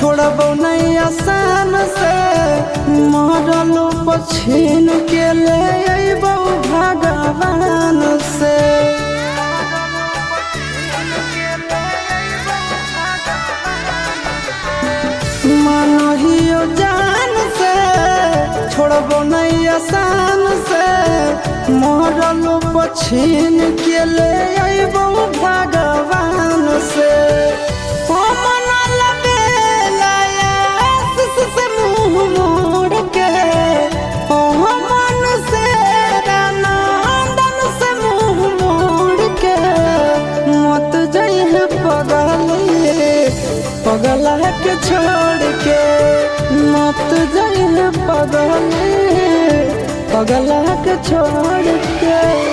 छोड़बो नहीं आसान से, मरलो पछीन के ले अइबो भगवान से। मानहियो जान से छोड़बो नहीं आसान से, मरलो पछीन के ले अइबो भगवान से। पगला के छोड़ के मत जाइए, पगला के छोड़ के।